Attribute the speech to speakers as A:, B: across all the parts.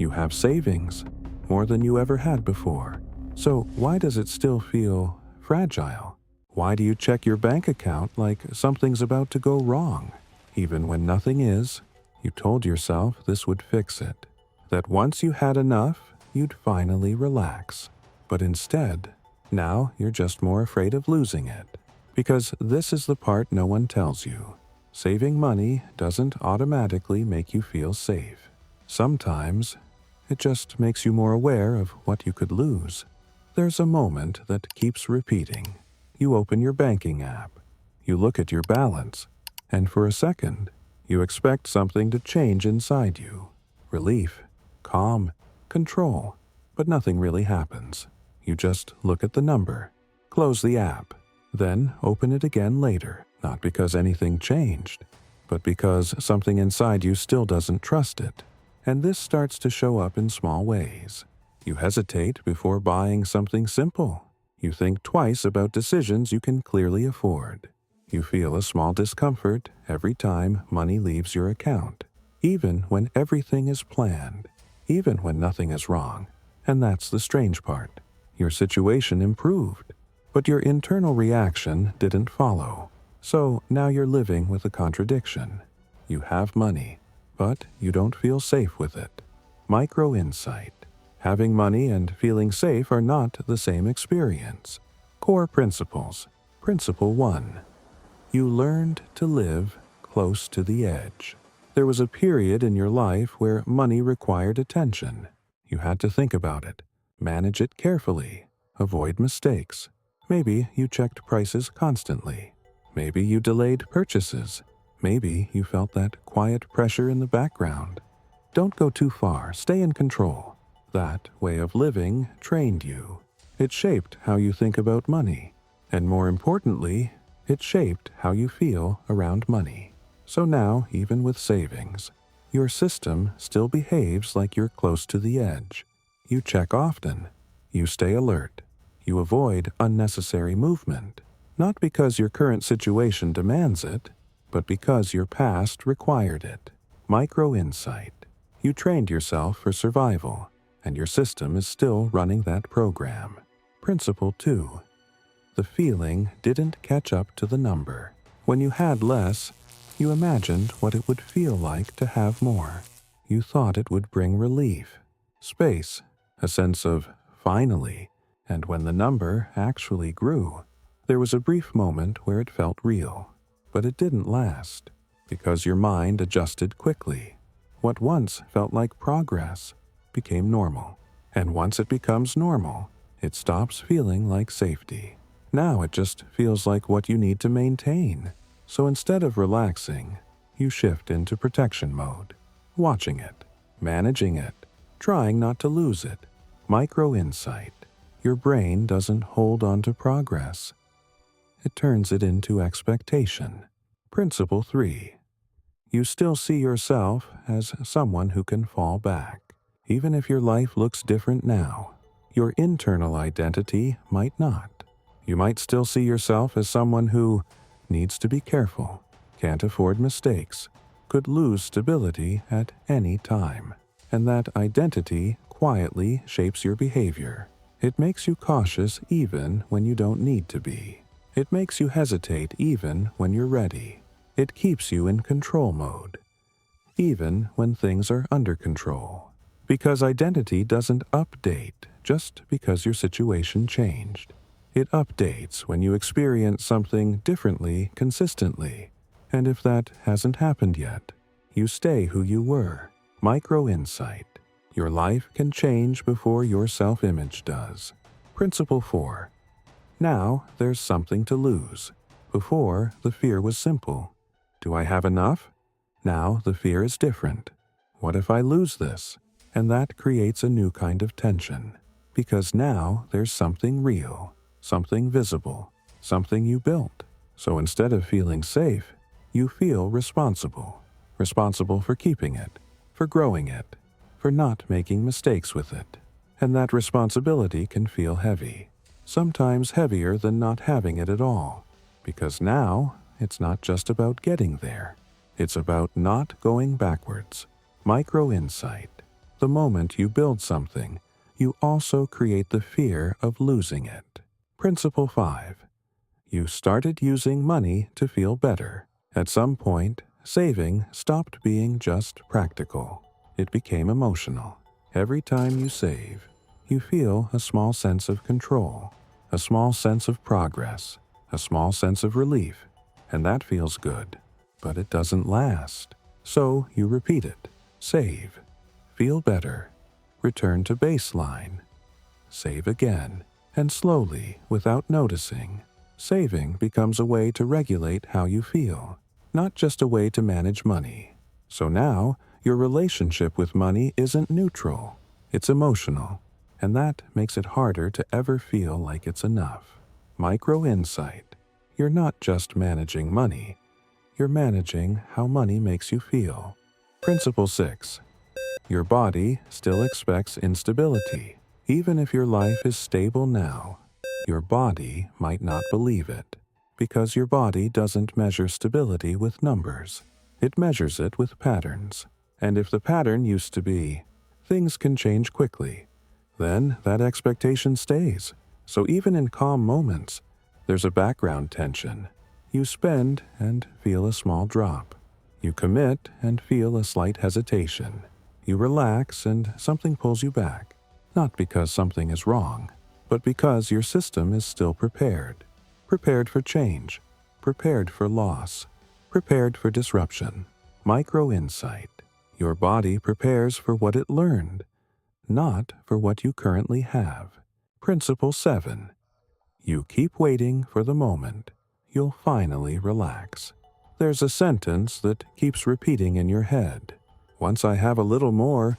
A: You have savings, more than you ever had before. So why does it still feel fragile? Why do you check your bank account like something's about to go wrong? Even when nothing is, you told yourself this would fix it. That once you had enough, you'd finally relax. But instead, now you're just more afraid of losing it. Because this is the part no one tells you. Saving money doesn't automatically make you feel safe. Sometimes, it just makes you more aware of what you could lose. There's a moment that keeps repeating. You open your banking app. You look at your balance. And for a second, you expect something to change inside you. Relief, calm, control. But nothing really happens. You just look at the number, close the app, then open it again later, not because anything changed, but because something inside you still doesn't trust it. And this starts to show up in small ways. You hesitate before buying something simple. You think twice about decisions you can clearly afford. You feel a small discomfort every time money leaves your account, even when everything is planned, even when nothing is wrong. And that's the strange part. Your situation improved, but your internal reaction didn't follow. So now you're living with a contradiction. You have money, but you don't feel safe with it. Micro insight. Having money and feeling safe are not the same experience. Core principles. Principle 1. You learned to live close to the edge. There was a period in your life where money required attention. You had to think about it, manage it carefully, avoid mistakes. Maybe you checked prices constantly. Maybe you delayed purchases. Maybe you felt that quiet pressure in the background. Don't go too far. Stay in control. That way of living trained you. It shaped how you think about money. And more importantly, it shaped how you feel around money. So now, even with savings, your system still behaves like you're close to the edge. You check often. You stay alert. You avoid unnecessary movement. Not because your current situation demands it, but because your past required it. Micro insight. You trained yourself for survival, and your system is still running that program. Principle 2. The feeling didn't catch up to the number. When you had less, you imagined what it would feel like to have more. You thought it would bring relief, space, a sense of finally, and when the number actually grew, there was a brief moment where it felt real. But it didn't last, because your mind adjusted quickly. What once felt like progress became normal, and once it becomes normal, it stops feeling like safety. Now it just feels like what you need to maintain. So instead of relaxing, you shift into protection mode, watching it, managing it, trying not to lose it. Micro insight. Your brain doesn't hold on to progress. It turns it into expectation. Principle 3. You still see yourself as someone who can fall back. Even if your life looks different now, your internal identity might not. You might still see yourself as someone who needs to be careful, can't afford mistakes, could lose stability at any time. And that identity quietly shapes your behavior. It makes you cautious even when you don't need to be. It makes you hesitate even when you're ready. It keeps you in control mode, even when things are under control. Because identity doesn't update just because your situation changed. It updates when you experience something differently consistently. And if that hasn't happened yet, you stay who you were. Micro insight. Your life can change before your self-image does. Principle 4. Now there's something to lose. Before, the fear was simple. Do I have enough? Now the fear is different. What if I lose this? And that creates a new kind of tension. Because now there's something real, something visible, something you built. So instead of feeling safe, you feel responsible. Responsible for keeping it, for growing it, for not making mistakes with it. And that responsibility can feel heavy. Sometimes heavier than not having it at all. Because now, it's not just about getting there. It's about not going backwards. Micro insight. The moment you build something, you also create the fear of losing it. Principle 5. You started using money to feel better. At some point, saving stopped being just practical. It became emotional. Every time you save, you feel a small sense of control, a small sense of progress, a small sense of relief, and that feels good. But it doesn't last. So you repeat it. Save. Feel better. Return to baseline. Save again. And slowly, without noticing, saving becomes a way to regulate how you feel, not just a way to manage money. So now, your relationship with money isn't neutral. It's emotional. And that makes it harder to ever feel like it's enough. Micro insight. You're not just managing money. You're managing how money makes you feel. Principle 6. Your body still expects instability. Even if your life is stable now, your body might not believe it, because your body doesn't measure stability with numbers. It measures it with patterns. And if the pattern used to be, things can change quickly, then that expectation stays. So even in calm moments, there's a background tension. You spend and feel a small drop. You commit and feel a slight hesitation. You relax and something pulls you back. Not because something is wrong, but because your system is still prepared. Prepared for change. Prepared for loss. Prepared for disruption. Micro insight. Your body prepares for what it learned, not for what you currently have. Principle 7. You keep waiting for the moment you'll finally relax. There's a sentence that keeps repeating in your head. Once I have a little more,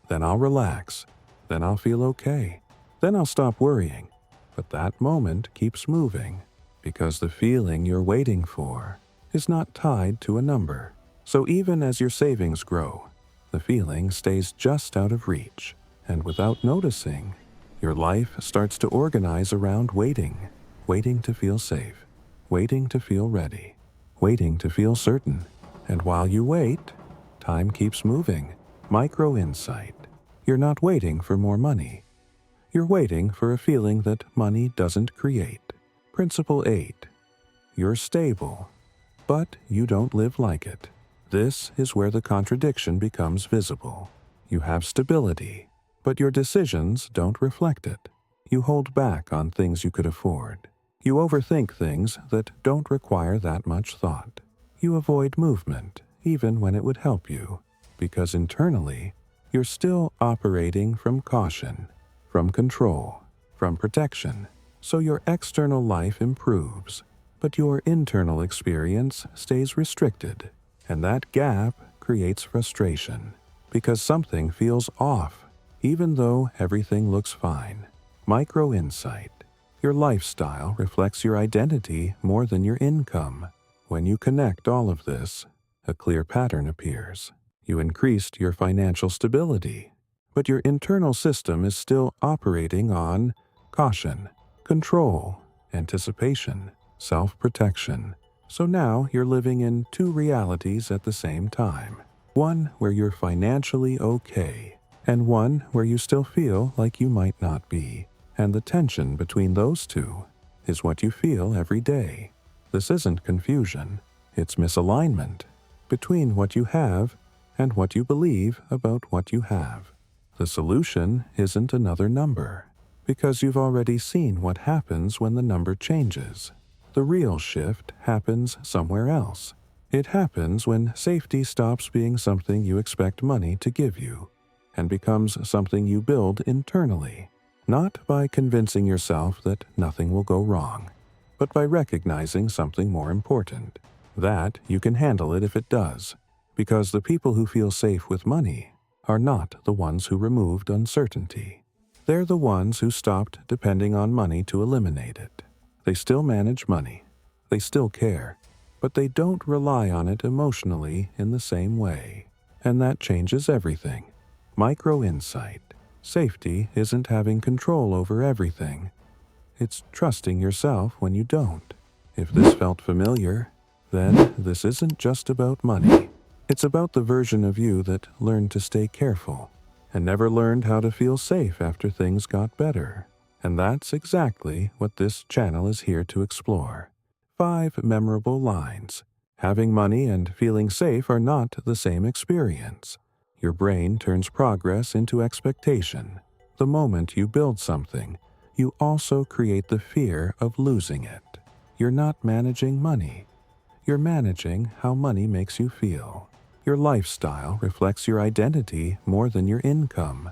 A: then I'll relax. Then I'll feel okay. Then I'll stop worrying. But that moment keeps moving because the feeling you're waiting for is not tied to a number. So even as your savings grow, the feeling stays just out of reach. And without noticing, your life starts to organize around waiting. Waiting to feel safe. Waiting to feel ready. Waiting to feel certain. And while you wait, time keeps moving. Micro insight. You're not waiting for more money. You're waiting for a feeling that money doesn't create. Principle 8. You're stable, but you don't live like it. This is where the contradiction becomes visible. You have stability, but your decisions don't reflect it. You hold back on things you could afford. You overthink things that don't require that much thought. You avoid movement, even when it would help you, because internally, you're still operating from caution, from control, from protection. So your external life improves, but your internal experience stays restricted. And that gap creates frustration, because something feels off, even though everything looks fine. Micro insight. Your lifestyle reflects your identity more than your income. When you connect all of this, a clear pattern appears. You increased your financial stability, but your internal system is still operating on caution, control, anticipation, self-protection. So now you're living in two realities at the same time. One where you're financially okay, and one where you still feel like you might not be. And the tension between those two is what you feel every day. This isn't confusion, it's misalignment between what you have and what you believe about what you have. The solution isn't another number, because you've already seen what happens when the number changes. The real shift happens somewhere else. It happens when safety stops being something you expect money to give you and becomes something you build internally, not by convincing yourself that nothing will go wrong, but by recognizing something more important, that you can handle it if it does, because the people who feel safe with money are not the ones who removed uncertainty. They're the ones who stopped depending on money to eliminate it. They still manage money. They still care. But they don't rely on it emotionally in the same way. And that changes everything. Micro insight. Safety isn't having control over everything. It's trusting yourself when you don't. If this felt familiar, then this isn't just about money. It's about the version of you that learned to stay careful, and never learned how to feel safe after things got better. And that's exactly what this channel is here to explore. 5 memorable lines. Having money and feeling safe are not the same experience. Your brain turns progress into expectation. The moment you build something, you also create the fear of losing it. You're not managing money. You're managing how money makes you feel. Your lifestyle reflects your identity more than your income.